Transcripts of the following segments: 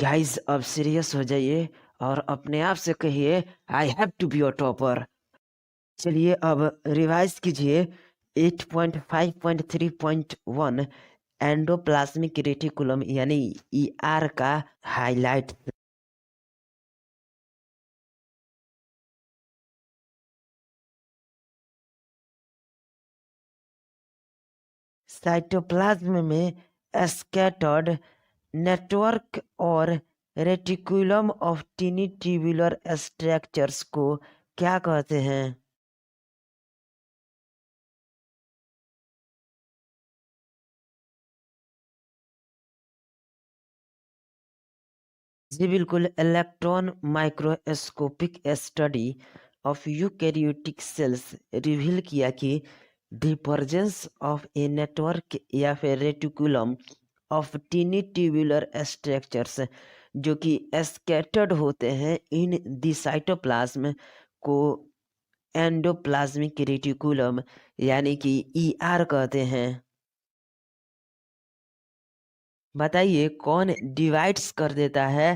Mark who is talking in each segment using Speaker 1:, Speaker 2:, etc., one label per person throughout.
Speaker 1: Guys अब serious हो जाइए और अपने आप से कहिए I have to be a topper. चलिए अब रिवाइज कीजिए 8.5.3.1 एंडोप्लाज्मिक रेटिकुलम यानी ईआर का हाईलाइट। साइटोप्लाज्म में स्कैटर्ड नेटवर्क और reticulum of tiny tubular structures को क्या कहते हैं? जी बिल्कुल। Electron microscopic study of eukaryotic cells reveal किया कि डिवर्जेंस ऑफ ए नेटवर्क या फिर reticulum of tiny tubular structures जो कि स्कैटर्ड होते हैं इन दी साइटोप्लाज्म को एंडोप्लाज्मिक रेटिकुलम यानी कि ईआर कहते हैं। बताइए कौन डिवाइड्स कर देता है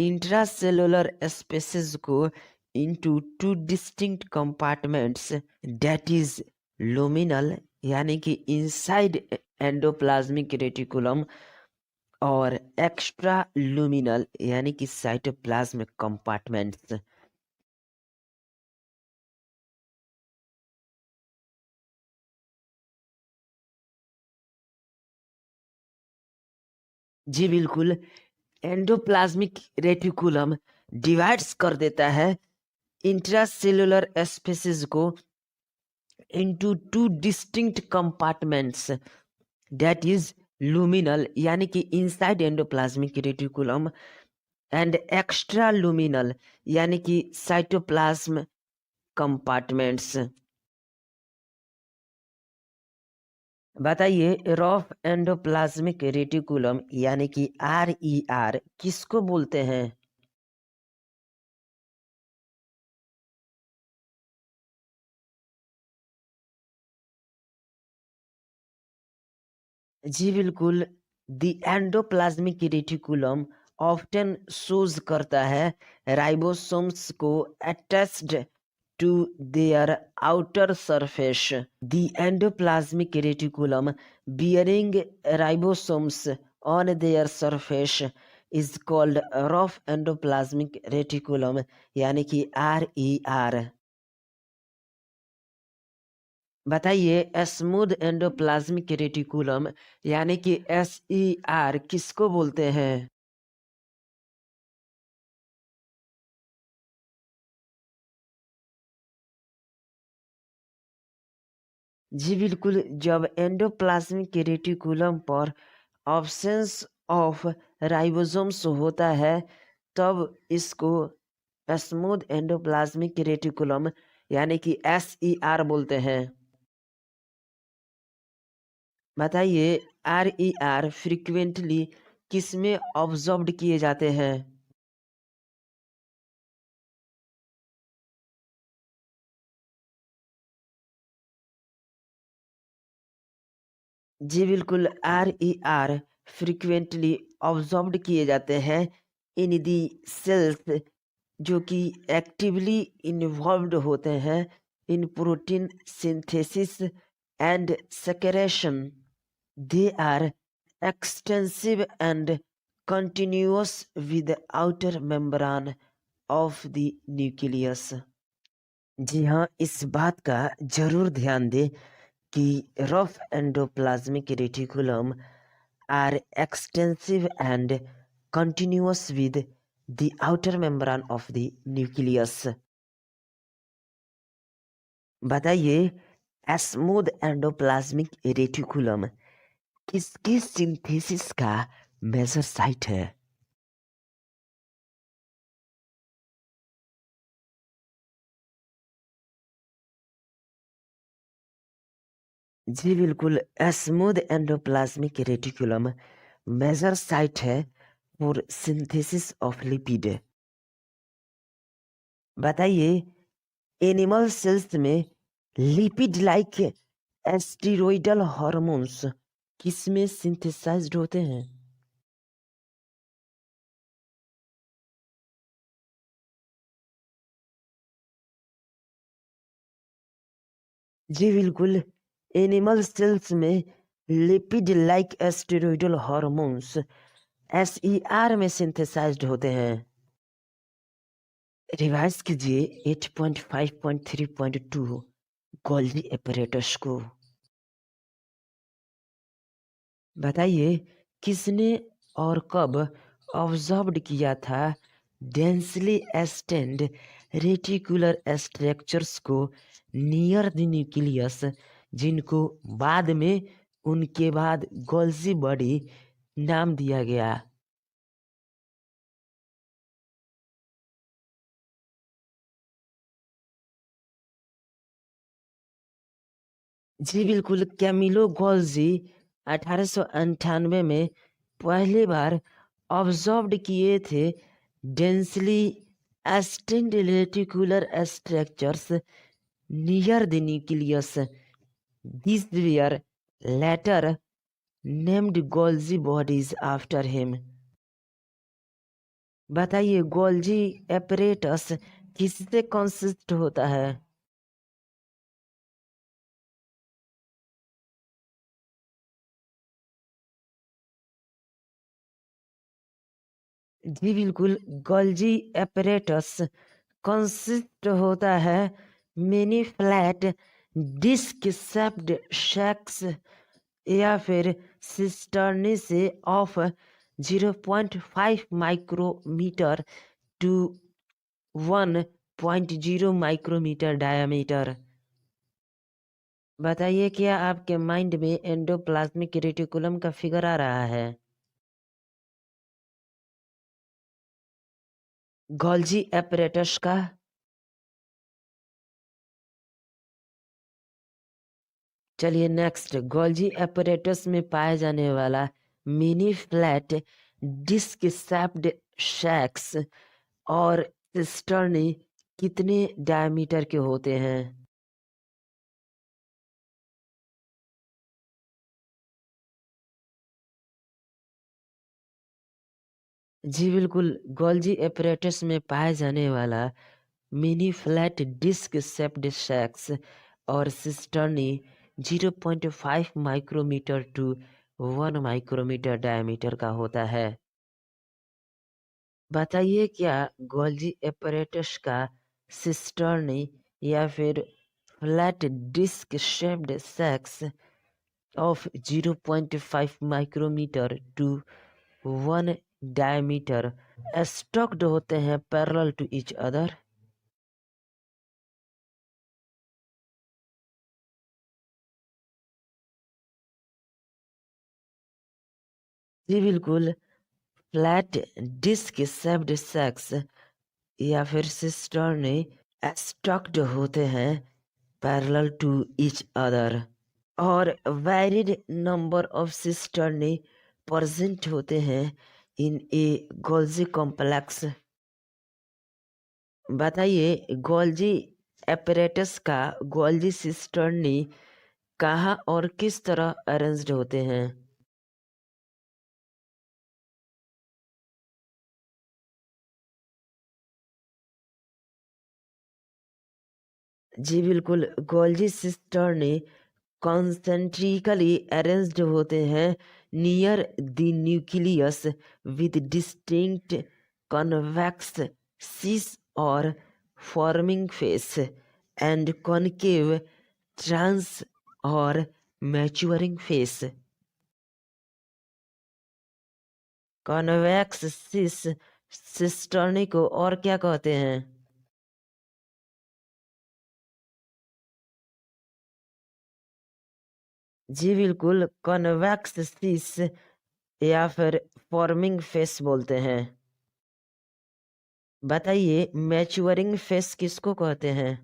Speaker 1: इंट्रासेलुलर स्पेसेस को into two distinct compartments that is luminal यानी कि इनसाइड एंडोप्लाज्मिक रेटिकुलम और एक्स्ट्रा लुमिनल यानी कि साइटोप्लाज्म कंपार्टमेंट्स। जी बिल्कुल। एंडोप्लाज्मिक रेटिकुलम डिवाइड्स कर देता है इंट्रासेलुलर स्पेसेस को into two distinct compartments that is luminal यानी कि inside endoplasmic reticulum and extra luminal यानी कि cytoplasm compartments। बताइए रफ एंडोप्लाज्मिक रेटिकुलम यानी कि RER किसको बोलते हैं? जी बिल्कुल। The endoplasmic reticulum often shows करता है राइबोसोम्स को attached to their outer surface. The endoplasmic reticulum bearing ribosomes on their surface is called rough endoplasmic reticulum यानी कि RER। बताइए स्मूथ एंडोप्लाज्मिक रेटिकुलम यानी कि SER किसको बोलते हैं? जी बिल्कुल। जब एंडोप्लाज्मिक रेटिकुलम पर ऑब्सेंस ऑफ राइबोसोम्स होता है तब इसको स्मूथ एंडोप्लाज्मिक रेटिकुलम यानी कि SER बोलते हैं। बताइए RER फ्रिक्वेंटली किसमें ऑब्जर्व्ड किए जाते हैं? जी बिल्कुल। RER फ्रिक्वेंटली ऑब्जर्व्ड किए जाते हैं इन दी सेल्स जो कि एक्टिवली इन्वॉल्व्ड होते हैं in protein synthesis and secretion. They are extensive and continuous with the outer membrane of the nucleus। जी हाँ, इस बात का जरूर ध्यान दें कि rough endoplasmic reticulum are extensive and continuous with the outer membrane of the nucleus। बताइए स्मूथ एंडोप्लाज्मिक रेटिकुलम किसकी सिंथेसिस का मेजर साइट है? जी बिल्कुल। Smooth endoplasmic reticulum major site है फॉर सिंथेसिस ऑफ लिपिड। बताइए एनिमल सेल्स में lipid like steroidal hormones किसमें सिंथेसाइज्ड होते हैं? जी बिल्कुल। एनिमल सेल्स में lipid like steroidal hormones SER में सिंथेसाइज्ड होते हैं। रिवाइज कीजिए 8.5.3.2 गोल्गी एपरेटस को। बताइए किसने और कब ऑब्जर्व्ड किया था डेंसली एस्टेंड रेटिकुलर स्ट्रक्चर्स को नियर द न्यूक्लियस, जिनको बाद में उनके बाद गोल्जी बॉडी नाम दिया गया। जी बिल्कुल। कैमिलो गोल्जी 1898 में पहली बार ऑब्जर्व्ड किए थे densely stained reticular structures near the nucleus. These were later named Golgi bodies after him. बताइए गोल्जी एपरेटस किससे कंसिस्ट होता है? जी बिल्कुल। गोल्जी एपरेटस कंसिस्ट होता है many flat disc shaped sacs या फिर सिस्टर्नी से of 0.5 micrometre to 1.0 micrometre diameter. बताइए क्या आपके माइंड में एंडोप्लाज्मिक रेटिकुलम का फिगर आ रहा है? गोल्जी एपरेटस का। चलिए नेक्स्ट, गोल्जी एपरेटस में पाए जाने वाला mini flat disc shaped sacs और सिस्टर्नी कितने डायमीटर के होते हैं? जी बिल्कुल। गोल्जी एपरेटस में पाए जाने वाला mini flat disc shaped sacs और cisternae 0.5 micrometre to 1 micrometre diameter का होता है। बताइए क्या गोल्जी एपरेटस का सिस्टर्नी या फिर flat disc shaped sacs of 0.5 micrometre to 1 diameter stacked होते हैं पैरेलल टू ईच अदर? जी बिल्कुल। फ्लैट डिस्क शेप्ड सैक्स या फिर सिस्टर्नी स्टॉक्ड होते हैं पैरेलल टू ईच अदर और varied number of cisternae present होते हैं इन ए गोल्जी कॉम्प्लेक्स। बताइए गोल्जी एपरेटस का गोल्जी सिस्टर्नी कहाँ और किस तरह अरेंज्ड होते हैं? जी बिल्कुल। गोल्जी सिस्टर्नी कॉन्सेंट्रिकली अरेंज्ड होते हैं near the nucleus with distinct convex cis और forming face and concave trans और maturing face. Convex cis cisternae को और क्या कहते हैं? जी बिल्कुल। कॉन्वेक्स सिस या फिर फॉर्मिंग फेस बोलते हैं। बताइए मैच्योरिंग फेस किसको कहते हैं?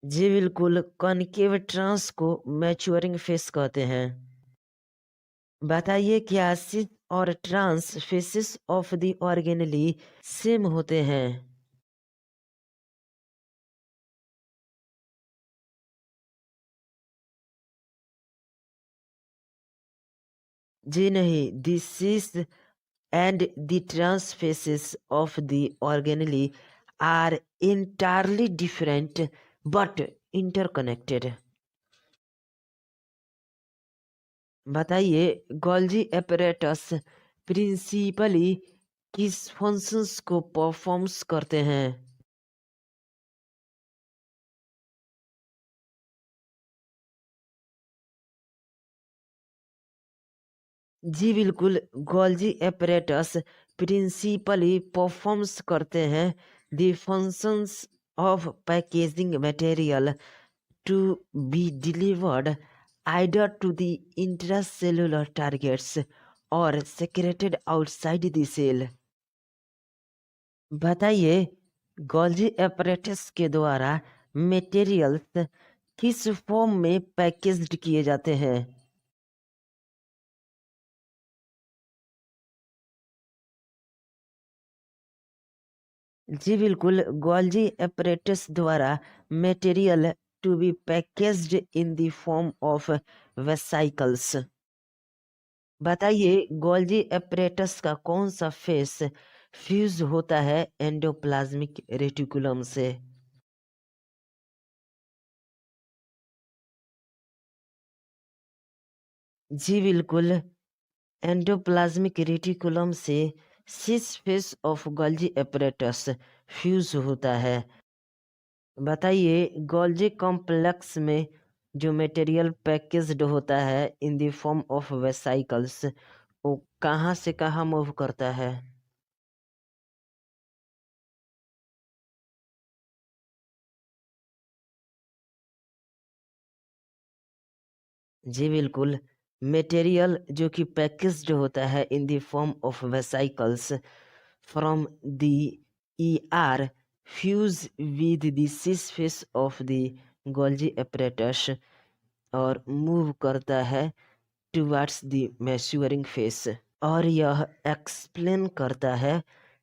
Speaker 1: जी बिल्कुल। कॉनकेव ट्रांस को मैच्योरिंग फेस कहते हैं। बताइए क्या सिस और trans faces of the organelle same होते हैं? जी नहीं। This cis and the transfaces of the organelle are entirely different but interconnected. बताइए, गोल्जी apparatus प्रिंसिपली किस फंक्शंस को परफॉर्म्स करते हैं? जी बिल्कुल, गोल्जी apparatus प्रिंसिपली परफॉर्म्स करते हैं the functions of packaging material to be delivered either to the intracellular targets or secreted outside the cell. बताइए, गोल्जी apparatus के द्वारा मटेरियल्स किस फॉर्म में पैकेज्ड किए जाते हैं? जी बिल्कुल, गोल्जी apparatus द्वारा material to be packaged in the form of vesicles. बताइए, गोल्जी apparatus का कौन सा फेस फ्यूज होता है एंडोप्लाज्मिक रेटिकुलम से? जी बिल्कुल, एंडोप्लाज्मिक रेटिकुलम से cis face of Golgi apparatus fuse होता है। बताइए, गोल्जी कॉम्प्लेक्स में जो मटेरियल पैकेज्ड होता है in the form of vesicles वो कहाँ से कहाँ मूव करता है? जी बिल्कुल, मटेरियल जो कि पैकेज्ड होता है in the form of vesicles from the ER fuse with the cis face of the Golgi apparatus और मूव करता है टुवर्ड्स द मैच्योरिंग फेस। और यह एक्सप्लेन करता है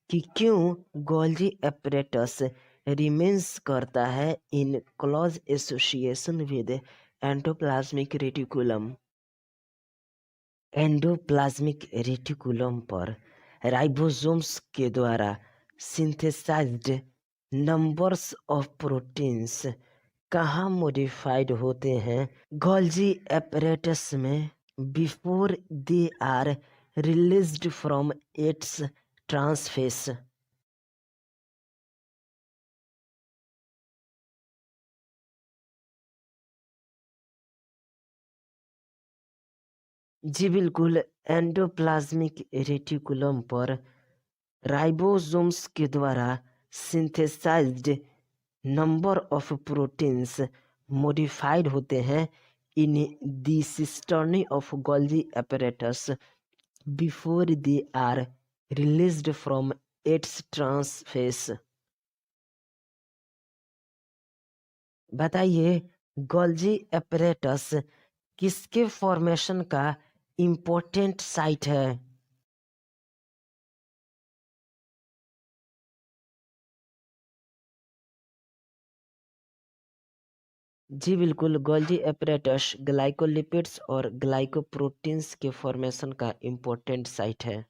Speaker 1: कि क्यों गोल्जी apparatus रिमेन्स करता है in close association with endoplasmic reticulum. Endoplasmic reticulum पर राइबोसोम्स के द्वारा सिंथेसाइज्ड नंबर्स ऑफ प्रोटीन्स कहाँ मॉडिफाइड होते हैं गोल्जी apparatus में before they are released from its transface? जी बिल्कुल, एंडोप्लाज्मिक रेटिकुलम पर राइबोसोम्स के द्वारा synthesised number of proteins modified होते हैं in the cisternae of Golgi apparatus before they are released from its transface. बताइए, गोल्जी apparatus किसके फॉर्मेशन का इम्पोर्टेंट साइट है? जी बिल्कुल, गोल्जी apparatus ग्लाइकोलिपिड्स और ग्लाइकोप्रोटीन्स के फॉर्मेशन का इम्पोर्टेंट साइट है।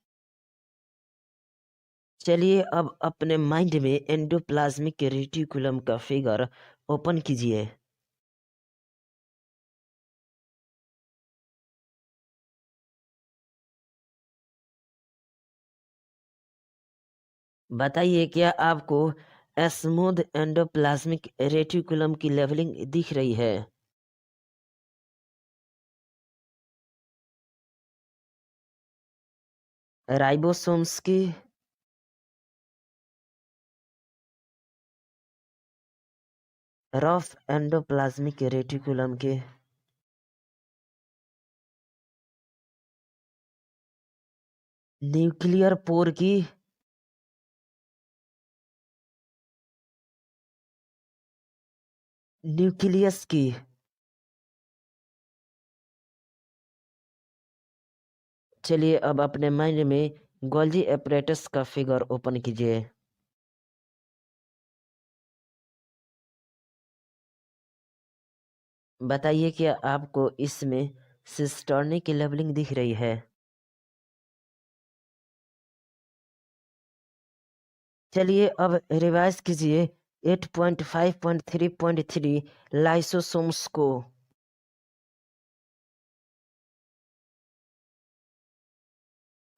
Speaker 1: चलिए अब अपने माइंड में एंडोप्लाज्मिक रेटिकुलम का फिगर ओपन कीजिए। बताइए, क्या आपको स्मूथ एंडोप्लाज्मिक रेटिकुलम की लेवलिंग दिख रही है? राइबोसोम्स की? रफ एंडोप्लाज्मिक रेटिकुलम के? न्यूक्लियर पोर की? न्यूक्लियस की? चलिए अब अपने माइंड में गोल्जी apparatus का फिगर ओपन कीजिए। बताइए, क्या आपको इसमें सिस्टर्नी की लेवलिंग दिख रही है? चलिए अब रिवाइज कीजिए 8.5.3.3 लाइसोसोम्स को।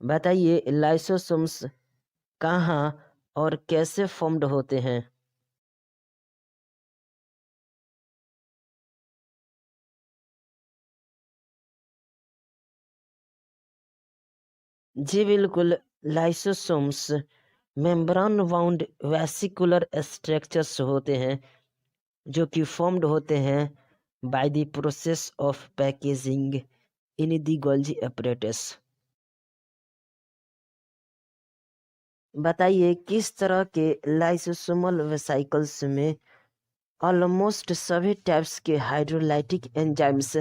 Speaker 1: बताइए लाइसोसोम्स कहाँ और कैसे फॉर्म्ड होते हैं। जी बिल्कुल, lysosomes membrane bound vesicular structures होते हैं जो कि फॉर्म्ड होते हैं by the process of packaging in the Golgi apparatus। बताइए किस तरह के लाइसोसोमल वेसिकल्स में ऑलमोस्ट सभी टाइप्स के हाइड्रोलाइटिक एंजाइम्स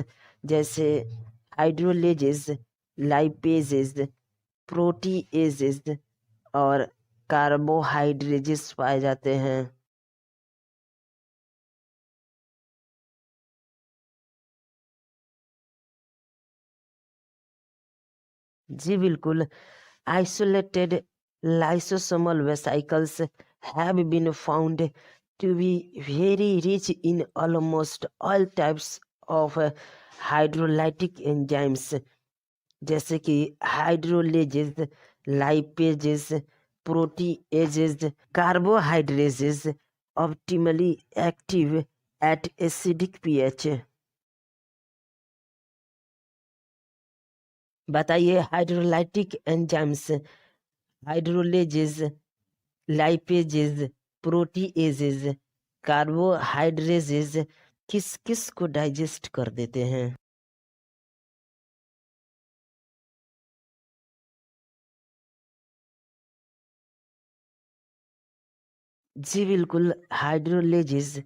Speaker 1: जैसे हाइड्रोलेजेस, लाइपेजेस, प्रोटीएजेस और कार्बोहाइड्रेजेस पाए जाते हैं। जी बिल्कुल, isolated lysosomal vesicles have been found to be very rich in almost all types of hydrolytic enzymes जैसे कि hydrolases, lipases, proteases, carbohydrases optimally active at acidic pH. बताइए hydrolytic enzymes hydrolases, lipases, proteases, carbohydrases किस किस को digest कर देते हैं। जी बिल्कुल, हाइड्रोलेजेस,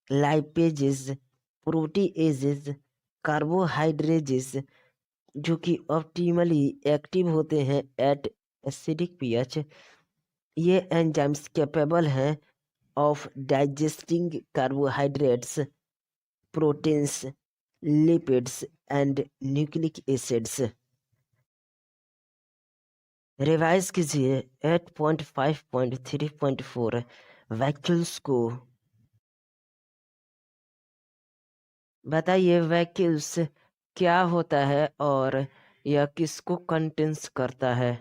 Speaker 1: लाइपेजेस, प्रोटीएजेस, कार्बोहाइड्रेजेस जो कि ऑप्टिमली एक्टिव होते हैं एट एसिडिक पीएच। ये एंजाइम्स कैपेबल हैं of digesting carbohydrates, proteins, lipids and nucleic acids. Revise कीजिए 8.5.3.4 वैक्यूल्स को। बताइए वैक्यूल्स क्या होता है और यह किसको कंटेंस करता है।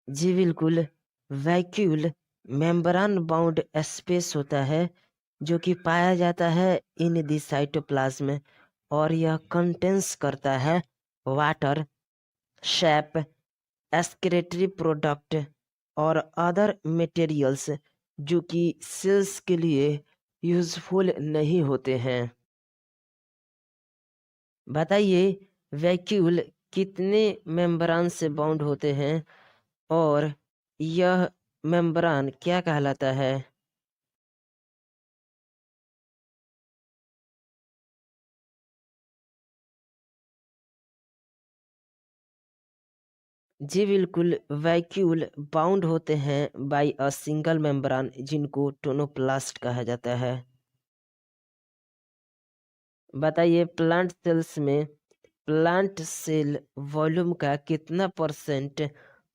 Speaker 1: जी बिल्कुल, वैक्यूल मेम्ब्रेन बाउंड स्पेस होता है जो कि पाया जाता है इन द साइटोप्लाज्म और यह कंटेंस करता है वाटर, शैप, एक्सक्रीटरी प्रोडक्ट और अदर मटेरियल्स जो कि सेल्स के लिए यूजफुल नहीं होते हैं। बताइए वैक्यूल कितने मेम्ब्रेन से बाउंड होते हैं और यह मेम्ब्रेन क्या कहलाता है। जी बिल्कुल, वैक्यूल बाउंड होते हैं बाय अ सिंगल मेम्ब्रेन जिनको टोनोप्लास्ट कहा जाता है। बताइए प्लांट सेल्स में प्लांट सेल वॉल्यूम का कितना परसेंट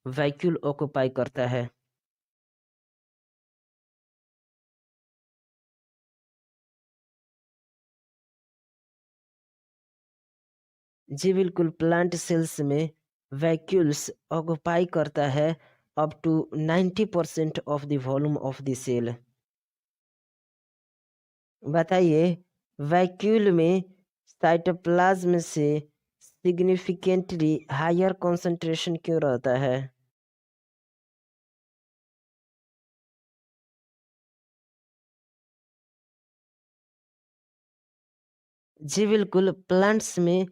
Speaker 1: वैक्यूल ऑक्युपाई करता है। जी बिल्कुल, प्लांट सेल्स में वैक्यूल्स ऑक्युपाई करता है up to 90% of the volume of the cell. बताइए वैक्यूल में साइटोप्लाज्म से सिग्निफिकेंटली हायर कंसंट्रेशन क्यों रहता है। जी बिल्कुल, प्लांट्स में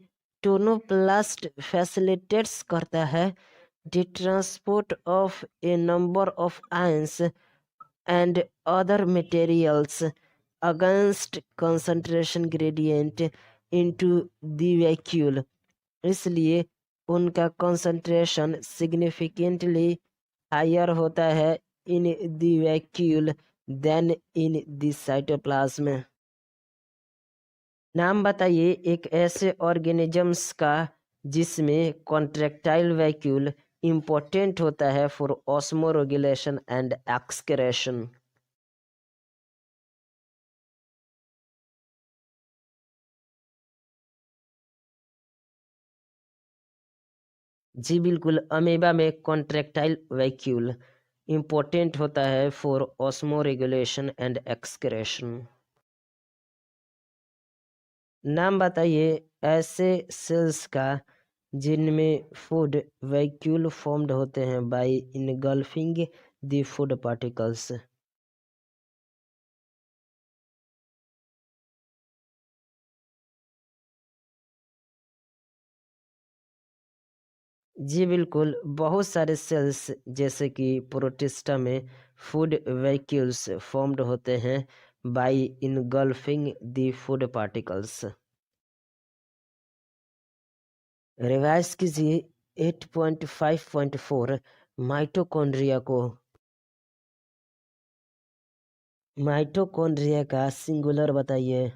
Speaker 1: टोनोप्लास्ट फैसिलिटेट्स करता है the transport of a number of ions and other materials against concentration gradient into the vacuole. इसलिए उनका कंसंट्रेशन सिग्निफिकेंटली हायर होता है in the vacuole than in the cytoplasm. नाम बताइए एक ऐसे ऑर्गेनिजम्स का जिसमें कॉन्ट्रैक्टाइल वैक्यूल इम्पोर्टेंट होता है फॉर ऑस्मोरेगुलेशन एंड एक्सक्रेशन। जी बिल्कुल, अमीबा में कॉन्ट्रैक्टाइल वैक्यूल इम्पोर्टेंट होता है फॉर ऑस्मोरेगुलेशन एंड एक्सक्रेशन। नाम बताइए ऐसे सेल्स का जिनमें फूड वैक्यूल फॉर्म्ड होते हैं by engulfing the food particles. जी बिल्कुल, बहुत सारे सेल्स जैसे कि प्रोटिस्टा में फूड वैक्यूल्स फॉर्म्ड होते हैं by engulfing the food particles. Revise कीजिए 8.5.4 माइटोकॉन्ड्रिया को। माइटोकॉन्ड्रिया का सिंगुलर बताइए।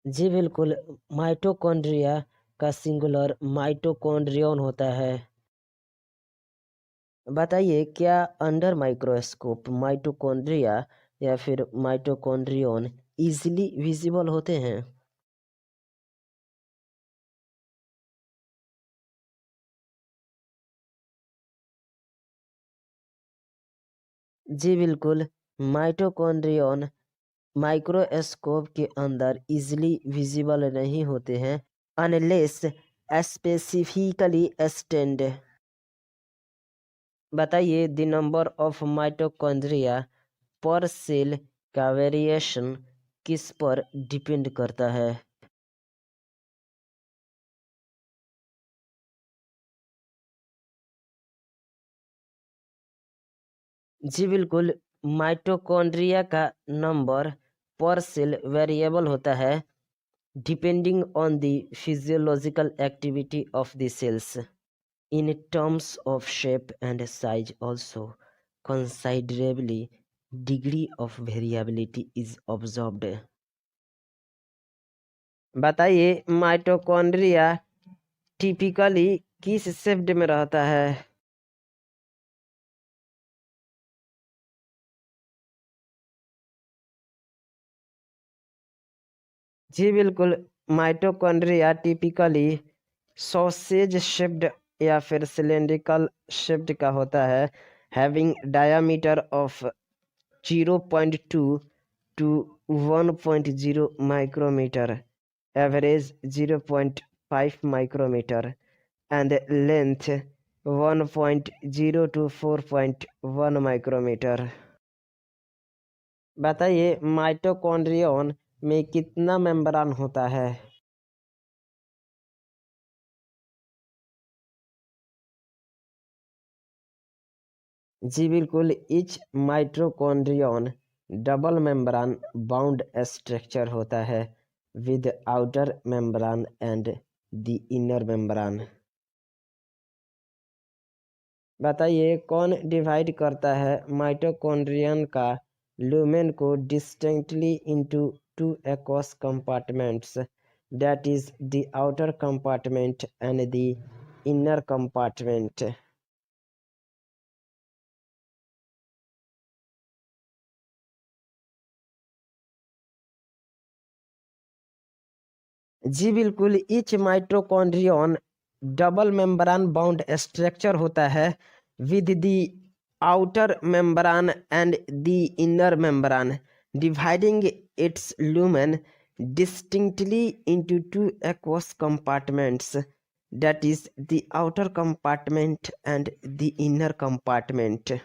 Speaker 1: जी बिल्कुल, माइटोकॉन्ड्रिया का सिंगुलर माइटोकॉन्ड्रियन होता है। बताइए क्या अंडर माइक्रोस्कोप माइटोकॉन्ड्रिया या फिर माइटोकॉन्ड्रियन इजीली विजिबल होते हैं? जी बिल्कुल, माइटोकॉन्ड्रियन माइक्रोस्कोप के अंदर इजीली विजिबल नहीं होते हैं अनलेस स्पेसिफिकली स्टेंड। बताइए द नंबर ऑफ माइटोकॉन्ड्रिया पर सेल का वेरिएशन किस पर डिपेंड करता है? जी बिल्कुल, माइटोकॉन्ड्रिया का नंबर पर सेल वेरिएबल होता है depending on the physiological activity of the cells in terms of shape and size also considerably degree of variability is observed। बताइए माइटोकॉन्ड्रिया टिपिकली किस शिफ्ट में रहता है? जी बिल्कुल, माइटोकॉन्ड्रिया टिपिकली सॉसेज शेप्ड या फिर सिलेंड्रिकल शेप्ड का होता है having diameter of 0.2 to 1.0 micrometer, average 0.5 micrometer, and length 1.0 to 4.1 micrometer। बताइए माइटोकॉन्ड्रियन में कितना मेम्ब्रान होता है? जी बिल्कुल, each mitochondrion double membrane bound structure होता है with outer membrane and the inner membrane. बताइए कौन डिवाइड करता है माइटोकॉन्ड्रियन का लुमेन को distinctly into two aqueous compartments that is the outer compartment and the inner compartment. जी बिल्कुल, each mitochondrion double membrane bound structure होता है with the outer membrane and the inner membrane dividing it's lumen distinctly into two aqueous compartments that is the outer compartment and the inner compartment।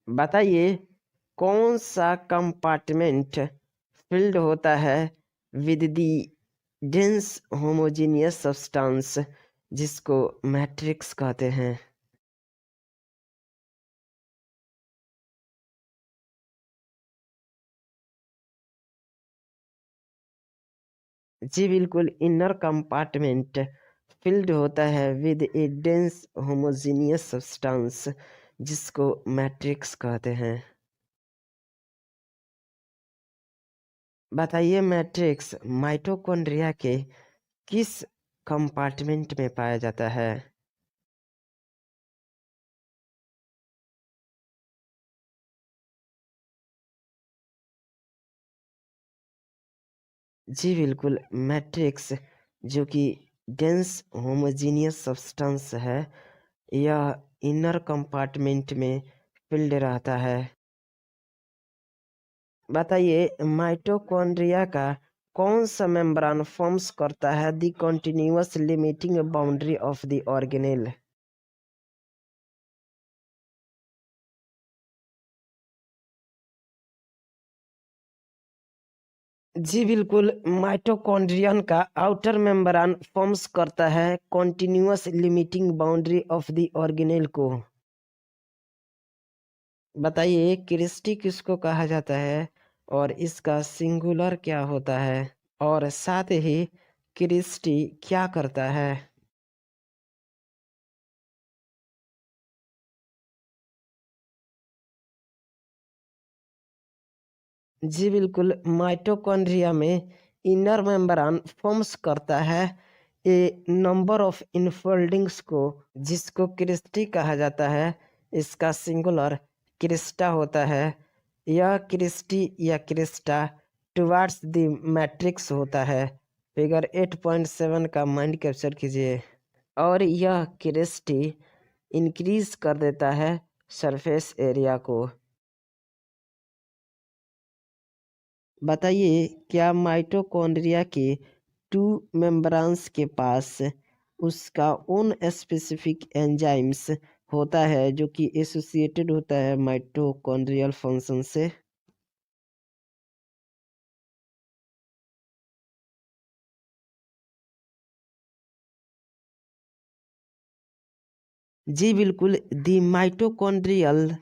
Speaker 1: बताइए कौन सा compartment field होता है with the dense homogeneous substance जिसको matrix कहते हैं? जी बिल्कुल, इनर कंपार्टमेंट फिल्ड होता है with A dense homogeneous substance जिसको मैट्रिक्स कहते हैं। बताइए मैट्रिक्स माइटोकॉन्ड्रिया के किस कंपार्टमेंट में पाया जाता है? जी बिल्कुल, मैट्रिक्स जो कि डेंस होमोजीनियस सब्सटेंस है, यह इनर कंपार्टमेंट में फिल्ड रहता है। बताइए माइटोकॉन्ड्रिया का कौन सा मेम्ब्रेन फॉर्म्स करता है the continuous limiting boundary of the organelle? जी बिल्कुल, माइटोकॉन्ड्रियन का आउटर मेम्ब्रेन फॉर्म्स करता है continuous limiting boundary of the organelle को। बताइए क्रिस्टी किसको कहा जाता है और इसका सिंगुलर क्या होता है, और साथ ही क्रिस्टी क्या करता है? जी बिल्कुल, माइटोकॉन्ड्रिया में इनर मेम्ब्रेन फॉर्म्स करता है ए नंबर ऑफ इनफोल्डिंग्स को, जिसको क्रिस्टी कहा जाता है। इसका सिंगुलर क्रिस्टा होता है। यह क्रिस्टी या क्रिस्टा टुवार्ड्स द मैट्रिक्स होता है। फिगर 8.7 का माइंड कैप्चर कीजिए। और यह क्रिस्टी इंक्रीज कर देता है सरफेस एरिया को। बताइए क्या माइटोकॉन्ड्रिया के टू मेम्ब्रेन्स के पास उसका ओन स्पेसिफिक एंजाइम्स होता है जो कि एसोसिएटेड होता है माइटोकॉन्ड्रियल फंक्शन से? जी बिल्कुल, the mitochondrial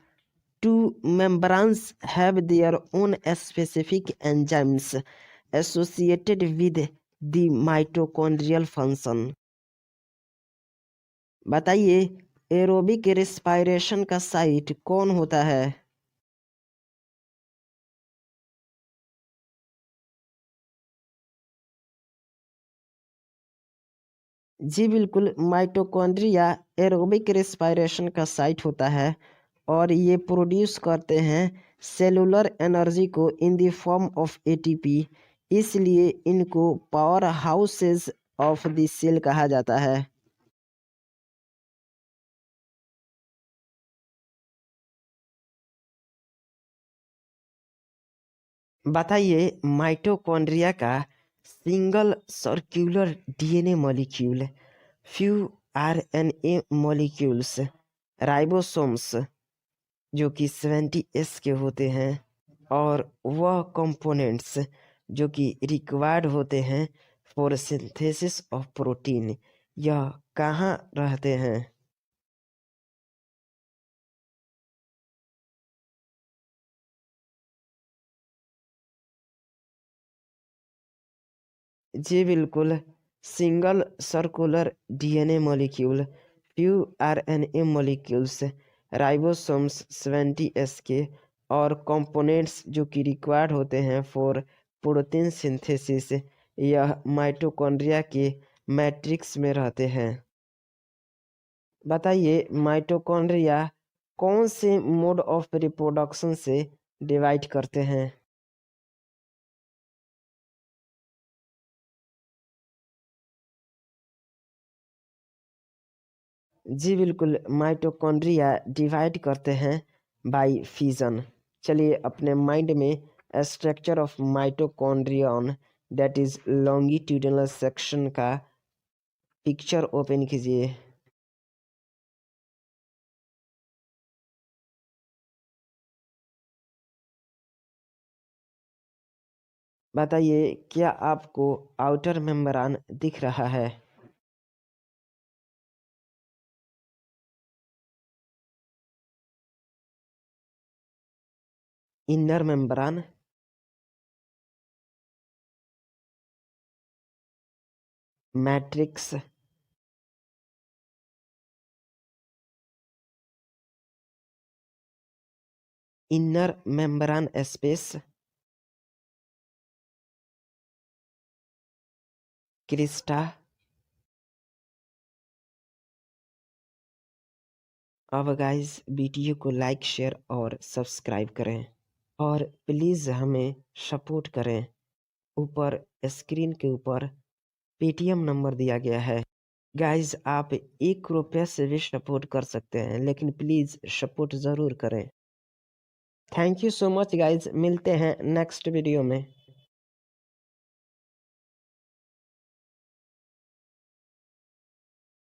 Speaker 1: two membranes have their own specific enzymes associated with the mitochondrial function। बताइए एरोबिक रेस्पिरेशन का साइट कौन होता है? जी बिल्कुल, माइटोकॉन्ड्रिया एरोबिक रेस्पिरेशन का साइट होता है और ये प्रोड्यूस करते हैं सेलुलर एनर्जी को in the form of ATP. इसलिए इनको power houses of the cell कहा जाता है। बताइए माइटोकॉन्ड्रिया का single circular DNA molecule, few RNA molecules, ribosomes जो कि 70s के होते हैं, और वह कंपोनेंट्स जो कि रिक्वायर्ड होते हैं फॉर सिंथेसिस ऑफ प्रोटीन, यह कहाँ रहते हैं? जी बिल्कुल, single circular DNA molecule, few RNA molecules, ribosomes 70s के, और कंपोनेंट्स जो कि रिक्वायर्ड होते हैं फॉर प्रोटीन सिंथेसिस, यह माइटोकॉन्ड्रिया के मैट्रिक्स में रहते हैं। बताइए माइटोकॉन्ड्रिया कौन से मोड ऑफ रिप्रोडक्शन से डिवाइड करते हैं? जी बिल्कुल, माइटोकॉन्ड्रिया डिवाइड करते हैं बाय फिजन। चलिए अपने माइंड में structure of mitochondrion that is longitudinal section का पिक्चर ओपन कीजिए। बताइए क्या आपको आउटर मेम्ब्रेन दिख रहा है? Inner membrane, matrix, inner membrane space, Crysta. अब गाइस वीडियो को लाइक शेयर और सब्सक्राइब करें और प्लीज़ हमें सपोर्ट करें। ऊपर स्क्रीन के ऊपर पेटीएम नंबर दिया गया है। गाइस आप 1 रुपये से भी सपोर्ट कर सकते हैं, लेकिन प्लीज़ सपोर्ट ज़रूर करें। Thank you so much guys, मिलते हैं नेक्स्ट वीडियो में।